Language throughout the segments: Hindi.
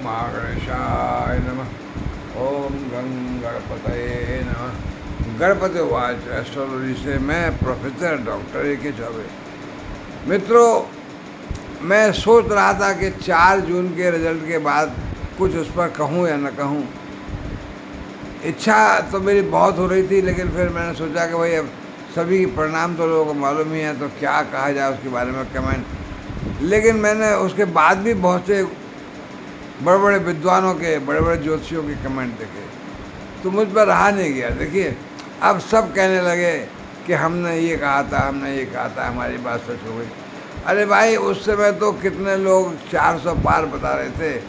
महागणेशाय नमः। ओम गं गणपतये नमः। गणपति उवाच। एस्ट्रोलॉजी से मैं प्रोफेसर डॉक्टर ए.के. चौबे। मित्रों, मैं सोच रहा था कि 4 जून के रिजल्ट के बाद कुछ उस पर कहूँ या न कहूँ। इच्छा तो मेरी बहुत हो रही थी, लेकिन फिर मैंने सोचा कि भाई अब सभी परिणाम तो लोगों को मालूम ही है, तो क्या कहा जाए उसके बारे में कमेंट। लेकिन मैंने उसके बाद भी बहुत से बड़े बड़े विद्वानों के, बड़े बड़े ज्योतिषियों के कमेंट देखे, तो मुझ पर रहा नहीं गया। देखिए, अब सब कहने लगे कि हमने ये कहा था, हमने ये कहा था, हमारी बात सच हो गई। अरे भाई, उस समय तो कितने लोग 400 पार बता रहे थे।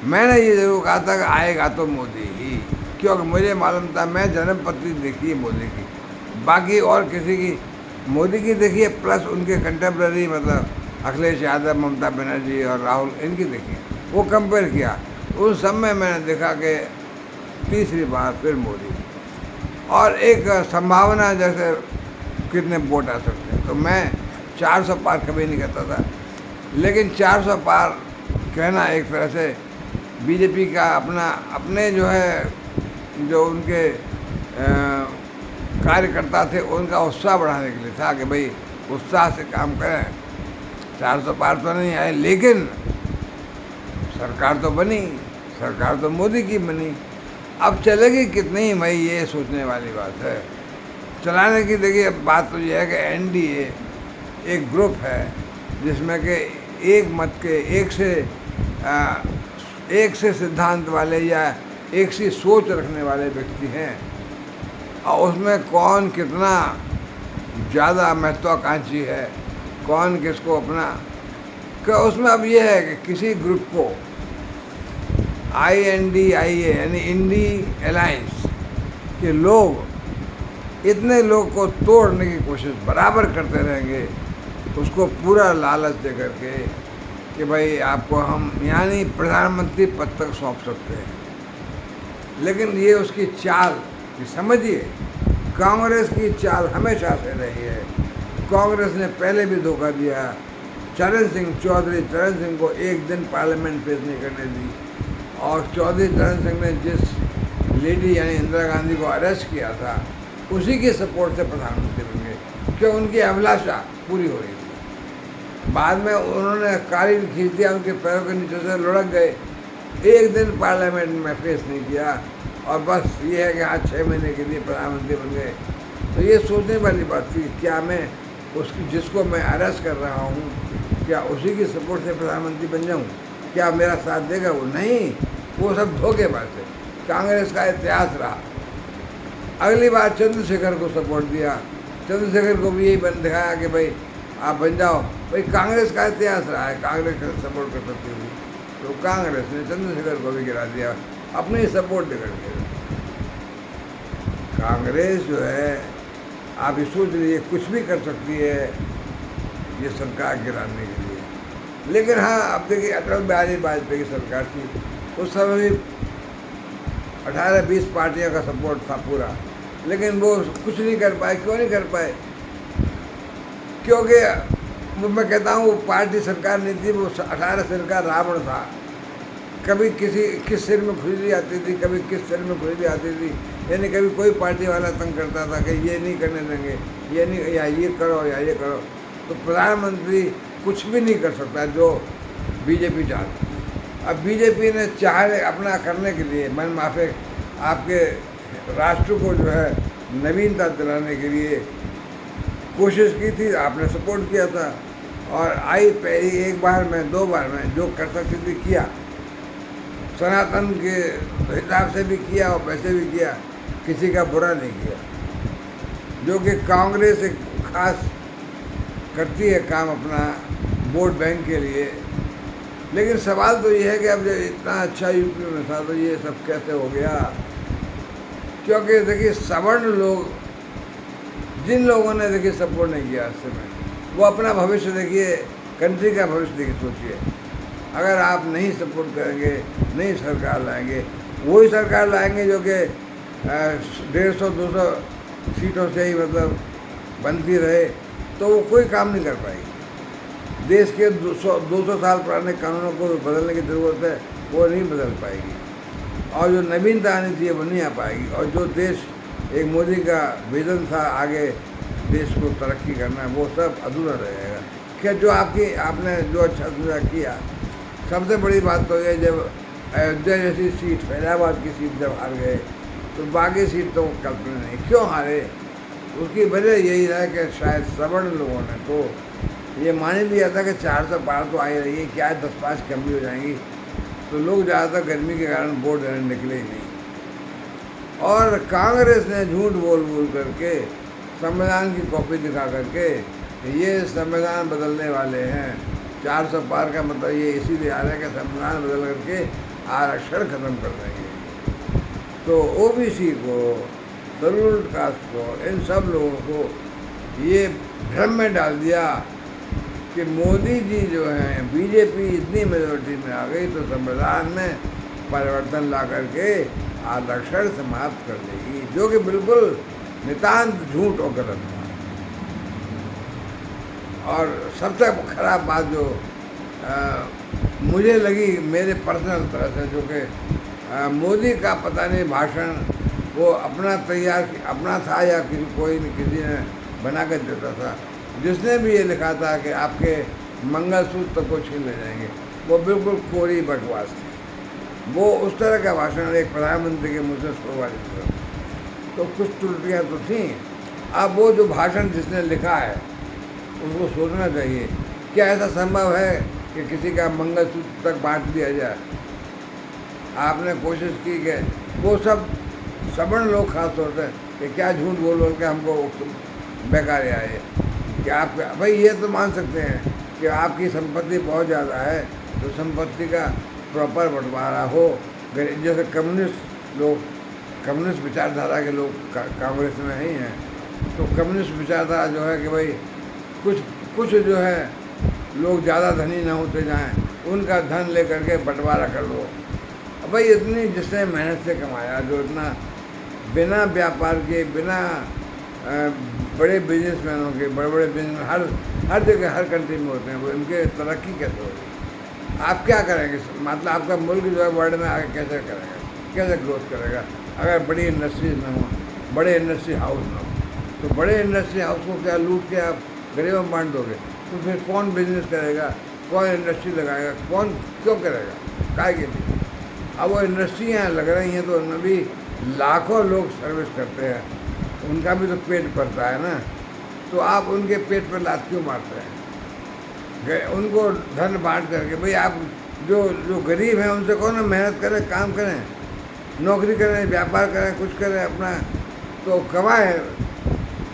मैंने ये जरूर कहा था कि आएगा तो मोदी ही, क्योंकि मुझे मालूम था, मैं जन्मपत्री देखी है मोदी की, बाकी और किसी की। मोदी की देखिए, प्लस उनके कंटेम्प्रेरी मतलब अखिलेश यादव, ममता बनर्जी और राहुल, इनकी देखी, वो कंपेयर किया। उस सब में मैंने देखा कि तीसरी बार फिर मोदी, और एक संभावना जैसे कितने वोट आ सकते हैं। तो मैं 400 पार कभी नहीं कहता था, लेकिन 400 पार कहना एक तरह से बीजेपी का अपने जो है, जो उनके कार्यकर्ता थे, उनका उत्साह बढ़ाने के लिए था कि भाई उत्साह से काम करें। 400 पार तो नहीं आए, लेकिन सरकार तो बनी, सरकार तो मोदी की बनी। अब चलेगी कितनी, भाई ये सोचने वाली बात है। चलाने की देखिए बात तो ये है कि एनडीए एक ग्रुप है जिसमें के एक मत के, एक से सिद्धांत वाले या एक सी सोच रखने वाले व्यक्ति हैं, और उसमें कौन कितना ज़्यादा महत्वाकांक्षी है, कौन किसको अपना, कि उसमें अब ये है कि किसी ग्रुप को INDIA यानी इंडी अलायंस के लोग इतने लोग को तोड़ने की कोशिश बराबर करते रहेंगे, उसको पूरा लालच दे करके कि भाई आपको हम यानी प्रधानमंत्री पद तक सौंप सकते हैं। लेकिन ये उसकी चाल, कि समझिए, कांग्रेस की चाल हमेशा से रही है। कांग्रेस ने पहले भी धोखा दिया। चरण सिंह को एक दिन पार्लियामेंट फेस नहीं करने दी, और चौधरी चरण सिंह ने जिस लेडी यानी इंदिरा गांधी को अरेस्ट किया था, उसी के सपोर्ट से प्रधानमंत्री बन गए, क्यों उनकी अभिलाषा पूरी हो रही थी। बाद में उन्होंने कालीन खींच दिया, उनके पैरों के नीचे से लुढ़क गए, एक दिन पार्लियामेंट में फेस नहीं किया, और बस ये है कि हाँ 6 महीने के लिए प्रधानमंत्री बन गए। तो ये सोचने वाली बात थी, क्या मैं उसकी, जिसको मैं अरेस्ट कर रहा हूँ, क्या उसी की सपोर्ट से प्रधानमंत्री बन जाऊँ? क्या मेरा साथ देगा वो? नहीं, वो सब धोखेबाज थे। कांग्रेस का इतिहास रहा। अगली बार चंद्रशेखर को सपोर्ट दिया, चंद्रशेखर को भी यही बन दिखाया कि भाई आप बन जाओ। भाई कांग्रेस का इतिहास रहा है, कांग्रेस का सपोर्ट कर सकती थी, तो कांग्रेस ने चंद्रशेखर को भी गिरा दिया, अपनी सपोर्ट दे करके। कांग्रेस जो है, आप ये सोच लीजिए, कुछ भी कर सकती है ये सरकार गिराने के लिए। लेकिन हाँ, अब देखिए, अटल बिहारी वाजपेयी की सरकार थी, उस समय भी 18-20 पार्टियों का सपोर्ट था पूरा, लेकिन वो कुछ नहीं कर पाए। क्यों नहीं कर पाए? क्योंकि वो, मैं कहता हूँ, वो पार्टी सरकार नहीं थी, वो 18 सिर का रावण था। कभी किस सिर में खुजली आती थी, कभी किस सिर में खुजली आती थी, यानी कभी कोई पार्टी वाला तंग करता था कि ये नहीं करने देंगे, ये नहीं, या ये करो या ये करो। तो प्रधानमंत्री कुछ भी नहीं कर सकता जो बीजेपी चाहती है। अब बीजेपी ने चाहे अपना करने के लिए मन माफिक आपके राष्ट्र को जो है नवीनता दिलाने के लिए कोशिश की थी, आपने सपोर्ट किया था, और आई पहली एक बार में 2 बार में जो कर सकती थी किया, सनातन के हिसाब से भी किया और वैसे भी किया, किसी का बुरा नहीं किया। जो कि कांग्रेस एक खास करती है काम अपना वोट बैंक के लिए। लेकिन सवाल तो ये है कि अब जब इतना अच्छा यूपी में था, तो ये सब कैसे हो गया? क्योंकि देखिए, सवर्ण लोग, जिन लोगों ने देखिए सपोर्ट नहीं किया उस समय, वो अपना भविष्य देखिए, कंट्री का भविष्य देखिए, सोचिए। अगर आप नहीं सपोर्ट करेंगे, नहीं सरकार लाएंगे, वही सरकार लाएंगे जो कि 150-200 सीटों से ही मतलब बनती रहे, तो वो कोई काम नहीं कर पाएगी। देश के 200 साल पुराने कानूनों को बदलने की ज़रूरत है, वो नहीं बदल पाएगी, और जो नवीनता आनी चाहिए वो नहीं आ पाएगी, और जो देश एक मोदी का विजन था आगे देश को तरक्की करना, वो सब अधूरा रहेगा। क्या जो आपने जो अच्छा सुझाव किया, सबसे बड़ी बात तो ये, जब अयोध्या जैसी सीट, फैजाबाद की सीट जब हार गए, तो बाकी सीट तो कल्पना नहीं। क्यों हारे? उसकी वजह यही है कि शायद सवर्ण लोगों ने तो ये मान ही लिया था कि 400 पार तो आ ही रही है, क्या 10-5 कम भी हो जाएंगी, तो लोग ज़्यादातर गर्मी के कारण वोट देने निकले ही नहीं। और कांग्रेस ने झूठ बोल बोल करके संविधान की कॉपी दिखा करके ये संविधान बदलने वाले हैं, 400 पार का मतलब ये इसीलिए आ रहा है कि संविधान बदल करके आरक्षण खत्म कर देंगे। तो ओबीसी को, शेड्यूल कास्ट को, इन सब लोगों को ये भ्रम में डाल दिया कि मोदी जी जो हैं, बीजेपी इतनी मेजोरिटी में आ गई तो संविधान में परिवर्तन ला करके आरक्षण समाप्त कर देगी, जो कि बिल्कुल नितांत झूठ और गलत था। और सबसे खराब बात जो मुझे लगी मेरे पर्सनल तरह से, जो कि मोदी का पता नहीं भाषण वो अपना था या किसी ने बना कर देता था, जिसने भी ये लिखा था कि आपके मंगलसूत्र को छीन ले जाएंगे, वो बिल्कुल कोरी बकवास थी। वो उस तरह का भाषण एक प्रधानमंत्री के मुँह से सुनवा देता था, तो कुछ त्रुटियाँ तो थीं। अब वो जो भाषण जिसने लिखा है उसको सोचना चाहिए, क्या ऐसा संभव है कि किसी का मंगलसूत्र तक बांट दिया जाए? आपने कोशिश की कि वो सब सवर्ण लोग खास तौर से कि क्या झूठ बोल बोल के हमको बेकार आए। क्या आप भाई ये तो मान सकते हैं कि आपकी संपत्ति बहुत ज़्यादा है, तो संपत्ति का प्रॉपर बंटवारा हो। जैसे कम्युनिस्ट विचारधारा के लोग कांग्रेस में ही हैं, तो कम्युनिस्ट विचारधारा जो है कि भाई कुछ जो है लोग ज़्यादा धनी ना होते जाएं, उनका धन लेकर के बंटवारा कर लो। अब भाई इतनी जिसने मेहनत से कमाया, जो इतना बिना व्यापार के, बिना बड़े बिजनेसमैनों के, बड़े बिजनेस हर जगह हर कंट्री में होते हैं, वो इनके तरक्की कैसे होगी? आप क्या करेंगे? मतलब आपका मुल्क जो है वर्ल्ड में आगे कैसे करेगा, कैसे ग्रोथ करेगा अगर बड़ी इंडस्ट्रीज ना हो, बड़े इंडस्ट्री हाउस ना हो? तो बड़े इंडस्ट्री हाउस को क्या लूट के आप गरीबों में बांट दोगे? तो फिर कौन बिजनेस करेगा, कौन इंडस्ट्री लगाएगा, कौन क्यों करेगा, काहे के लिए? अब वो इंडस्ट्रियाँ लग रही हैं तो उनमें भी लाखों लोग सर्विस करते हैं, उनका भी तो पेट भरता है ना। तो आप उनके पेट पर लात क्यों मारते हैं? उनको धन बांट करके भाई आप जो गरीब हैं उनसे कहो ना मेहनत करें, काम करें, नौकरी करें, व्यापार करें, कुछ करें अपना, तो कमाएं।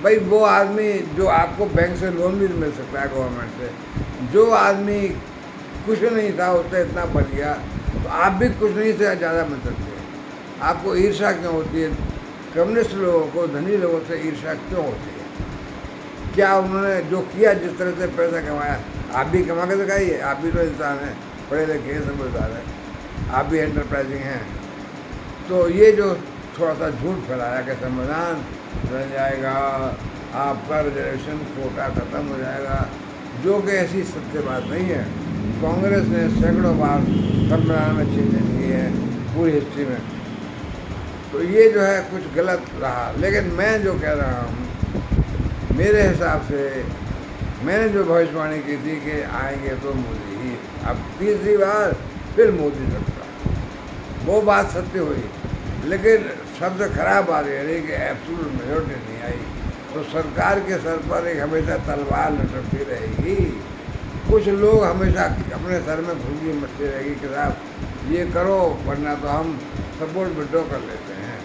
भाई वो आदमी जो आपको बैंक से लोन भी मिल सकता है गवर्नमेंट से, जो आदमी कुछ नहीं था उससे इतना बन गया, तो आप भी कुछ नहीं से ज़्यादा मिल सकते हैं। आपको ईर्ष्या क्यों होती है? कम्युनिस्ट लोगों को, धनी लोगों से ईर्ष्या क्यों होती है? क्या उन्होंने जो किया, जिस तरह से पैसा कमाया, आप भी कमा के दिखाइए। आप भी तो इंसान हैं, पढ़े लिखे हैं, समझदार हैं, आप भी एंटरप्राइजिंग हैं। तो ये जो थोड़ा सा झूठ फैलाया कि संविधान बन जाएगा, आपका रिजर्वेशन कोटा ख़त्म हो जाएगा, जो कि ऐसी सत्य बात नहीं है। कांग्रेस ने सैकड़ों बार संविधान में चेंजेस किए हैं पूरी हिस्ट्री में, तो ये जो है कुछ गलत रहा। लेकिन मैं जो कह रहा हूँ, मेरे हिसाब से मैंने जो भविष्यवाणी की थी कि आएंगे तो मोदी ही, अब तीसरी बार फिर मोदी सकता, वो बात सत्य हुई। लेकिन सबसे ख़राब बात यह रही कि एब्सोल्यूट मेजॉरिटी नहीं आई, तो सरकार के सर पर एक हमेशा तलवार लटकती रहेगी। कुछ लोग हमेशा अपने सर में घुंगी मचती रहेगी कि साहब ये करो, वरना तो हम सपोर्ट विड्रॉ कर लेते हैं।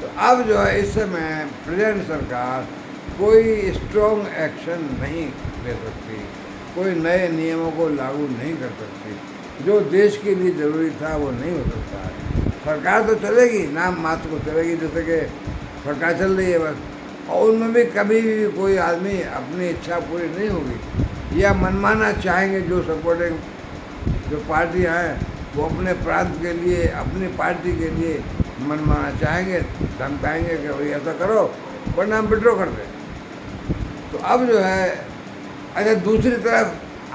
तो अब जो है इस समय प्रेजेंट सरकार कोई स्ट्रॉन्ग एक्शन नहीं ले सकती, कोई नए नियमों को लागू नहीं कर सकती, जो देश के लिए ज़रूरी था वो नहीं हो सकता है। सरकार तो चलेगी, नाम मात्र को चलेगी, जैसे कि सरकार चल रही है बस, और उनमें भी कभी भी कोई आदमी अपनी इच्छा पूरी नहीं होगी, या मनमाना चाहेंगे। जो सपोर्टिंग जो पार्टियाँ हैं वो अपने प्रांत के लिए, अपनी पार्टी के लिए मनमाना चाहेंगे, धमकाएंगे कि भाई ऐसा करो वरना हम विड्रॉ कर दें। तो अब जो है, अच्छा दूसरी तरफ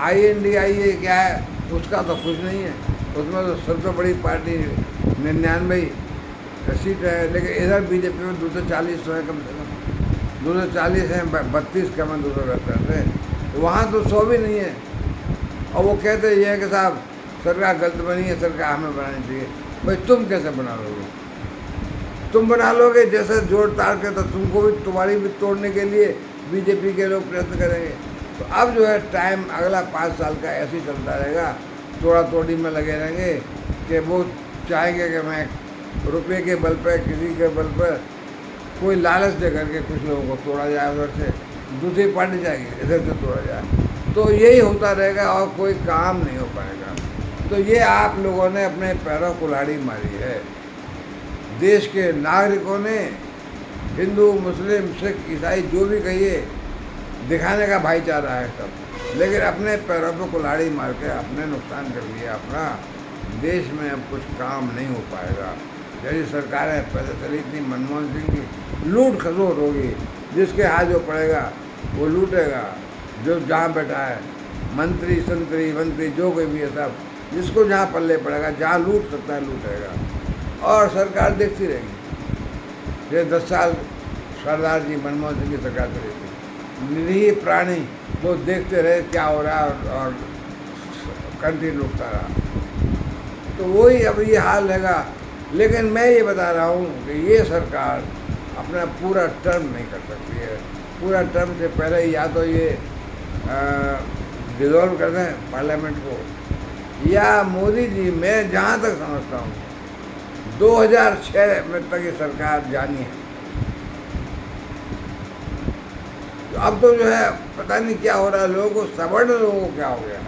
INDIA क्या है, उसका तो कुछ नहीं है। उसमें तो सबसे बड़ी पार्टी 99 सीट है, लेकिन इधर बीजेपी में 240 तो है कम से कम, 240 हैं, 32 कम है 272 है, तो वहाँ तो 100 भी नहीं है। और वो कहते ये है कि साहब सरकार गलत बनी है, सरकार हमें बनानी चाहिए। भाई तुम कैसे बना लोगे? तुम बना लोगे जैसे जोड़ ताड़ के, तो तुमको भी, तुम्हारी भी तोड़ने के लिए बीजेपी के लोग प्रयत्न करेंगे। तो अब जो है टाइम अगला 5 साल का ऐसे ही चलता रहेगा, तोड़ा तोड़ी में लगे रहेंगे कि वो चाहेंगे कि मैं रुपये के बल पर, किसी के बल पर कोई लालच दे करके कुछ लोगों को तोड़ा जाए, उधर से दूसरी पार्टी जाएगी, इधर से तोड़ा जाए, तो यही होता रहेगा और कोई काम नहीं हो पाएगा। तो ये आप लोगों ने अपने पैरों कुल्हाड़ी मारी है। देश के नागरिकों ने, हिंदू, मुस्लिम, सिख, ईसाई, जो भी कहिए, दिखाने का भाईचारा है सब, लेकिन अपने पैरों पर कुल्हाड़ी मार के अपने नुकसान कर लिया अपना। देश में अब कुछ काम नहीं हो पाएगा। जैसी सरकारें पहले चली थी मनमोहन सिंह की, लूट खसोट होगी, जिसके हाथ जो पड़ेगा वो लूटेगा, जो जहाँ बैठा है मंत्री संतरी मंत्री जो कोई भी है सब, जिसको जहाँ पल्ले पड़ेगा, जहाँ लूट सकता है लूटेगा, और सरकार देखती रहेगी। ये 10 साल सरदार जी मनमोहन सिंह की सरकार चली थी, निरीह प्राणी वो देखते रहे क्या हो रहा है और कंट्री लूटता रहा। तो वही अब ये हाल रहेगा। लेकिन मैं ये बता रहा हूँ कि ये सरकार अपना पूरा टर्म नहीं कर सकती है। पूरा टर्म से पहले या तो ये डिज़ोल्व कर दें पार्लियामेंट को, या मोदी जी, मैं जहाँ तक समझता हूँ 2006 में तक ये सरकार जानी है। तो अब तो जो है पता नहीं क्या हो रहा है, लोगों को, सवर्ण लोगों को क्या हो गया।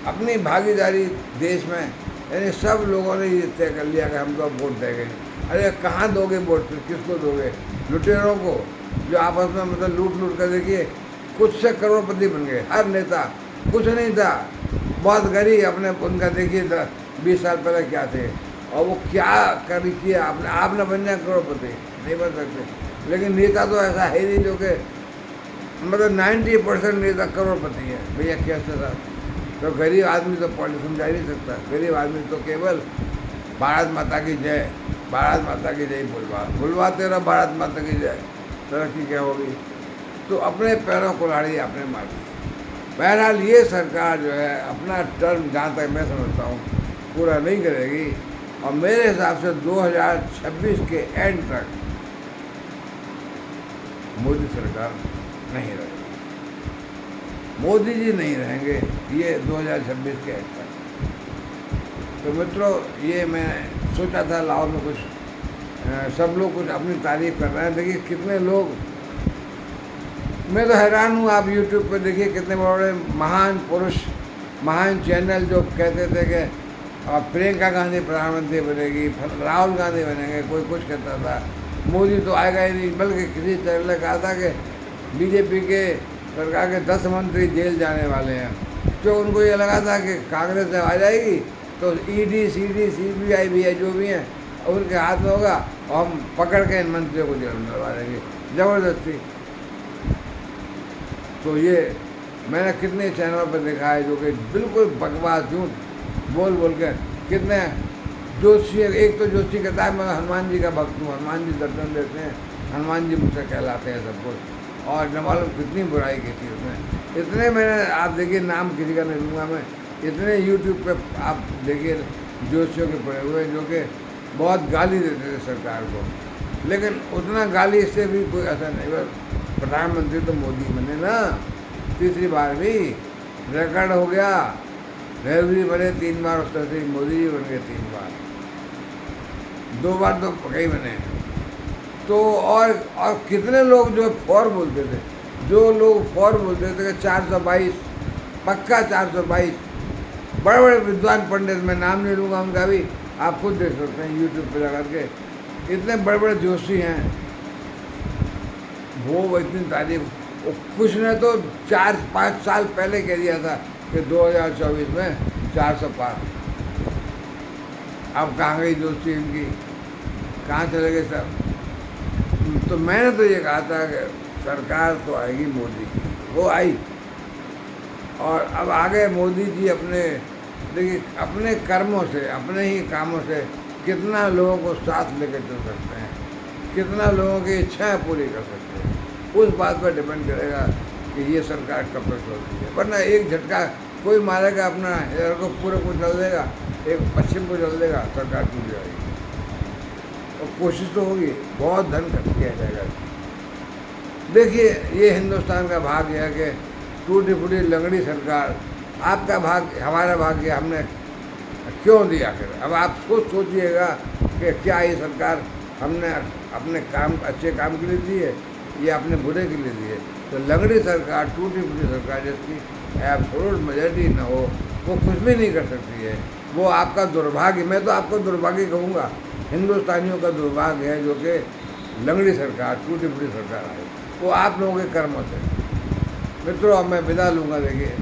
अपनी भागीदारी देश में, यानी सब लोगों ने ये तय कर लिया कि हम तो वोट देंगे। अरे कहाँ दोगे वोट? फिर किसको दोगे? लुटेरों को, जो आपस में मतलब लूट कर, देखिए कुछ से करोड़पति बन गए। हर नेता कुछ नहीं था, बहुत गरीब, अपने उनका देखिए 20 साल पहले क्या थे, और वो क्या कर किया। आपने बन जाए करोड़पति, नहीं बन सकते। लेकिन नेता तो ऐसा है नहीं जो कि मतलब 90% नेता करोड़पति है। भैया कैसे था? तो गरीब आदमी तो पॉलिटिक्स जा ही नहीं सकता। गरीब आदमी तो केवल भारत माता की जय, भारत माता की जय बुलवाते रहो, भारत माता की जय, तरक्की क्या होगी? तो अपने पैरों कुल्हाड़ी अपने मारी। बहरहाल ये सरकार जो है अपना टर्म, जहाँ तक मैं समझता हूँ, पूरा नहीं करेगी, और मेरे हिसाब से 2026 के एंड तक मोदी सरकार नहीं रहेगी। मोदी जी नहीं रहेंगे ये 2026 के एंड तक। तो मित्रों, ये मैं सोचा था लाहौर में कुछ, सब लोग कुछ अपनी तारीफ कर रहे हैं। देखिए कितने लोग, मैं तो हैरान हूँ। आप YouTube पे देखिए कितने बड़े महान पुरुष, महान चैनल जो कहते थे कि प्रियंका गांधी प्रधानमंत्री बनेगी, राहुल गांधी बनेंगे, कोई कुछ कहता था, मोदी तो आएगा ही नहीं। बल्कि किसी चैनल ने कहा था कि बीजेपी के सरकार के 10 मंत्री जेल जाने वाले हैं। तो उनको ये लगा था कि कांग्रेस से आ जाएगी तो ED, CD, CBI भी है, जो भी हैं, उनके हाथ में होगा, और हम पकड़ के इन मंत्रियों को जेल में डलवा देंगे ज़बरदस्ती। तो ये मैंने कितने चैनलों पर देखा है जो कि बिल्कुल बकवास, झूठ बोल के कितने जोशी। एक तो जोशी कहता है मैं हनुमान जी का भक्त हूँ, हनुमान जी दर्शन देते हैं, हनुमान जी मुझसे कहलाते हैं सब कुछ, और न मालूम कितनी बुराई की थी उसने। इतने मैंने, आप देखिए, नाम किसी का नहीं लूँगा मैं, इतने YouTube पे आप देखिए जोशियों के पड़े हुए जो कि बहुत गाली देते थे सरकार को, लेकिन उतना गाली से भी कोई असर नहीं। बस प्रधानमंत्री तो मोदी बने ना, तीसरी बार भी रिकॉर्ड हो गया। नेहरू जी बने 3 बार, उस तरह से मोदी जी बन गए 3 बार, 2 बार तो पक्का बने। तो और कितने लोग जो फौर बोलते थे, जो लोग फौर बोलते थे कि 422 पक्का 422, बड़े बड़े विद्वान पंडित, मैं नाम नहीं लूँगा उनका भी, आप खुद देख सकते हैं YouTube पर जा के, इतने बड़े बड़े जोशी हैं, वो इतनी तारीफ। कुछ ने तो 4-5 साल पहले कह दिया था कि 2024 में 400 पार। अब कहाँ गई दोस्ती इनकी, कहाँ चले गए सब? तो मैंने तो ये कहा था कि सरकार तो आएगी मोदी की, वो आई, और अब आगे मोदी जी अपने, देखिए, अपने कर्मों से, अपने ही कामों से कितना लोगों को साथ लेकर चल सकते हैं, कितना लोगों की इच्छाएं पूरी कर सकते हैं, उस बात पर डिपेंड करेगा कि ये सरकार कब तक चलती है। वरना एक झटका कोई मारेगा, अपना इधर को पूरे को चल देगा, एक पश्चिम को चल देगा, सरकार टूट जाएगी। और कोशिश तो होगी, बहुत धन खर्च किया जाएगा। देखिए, ये हिंदुस्तान का भाग्य है कि टूटी फूटी लंगड़ी सरकार, आपका भाग्य, हमारा भाग्य हमने क्यों दिया? फिर अब आप सोचिएगा कि क्या ये सरकार हमने अपने काम, अच्छे काम के लिए दी है या अपने बुरे के लिए दी है? तो लंगड़ी सरकार, टूटी फूटी सरकार जिसकी एब्सोल्यूट मेजॉरिटी न हो, वो कुछ भी नहीं कर सकती है। वो आपका दुर्भाग्य, मैं तो आपको दुर्भाग्य कहूँगा, हिंदुस्तानियों का दुर्भाग्य है जो कि लंगड़ी सरकार, टूटी फूटी सरकार आई, वो आप लोगों के कर्मों से। मित्रों, अब मैं विदा लूँगा। देखिए,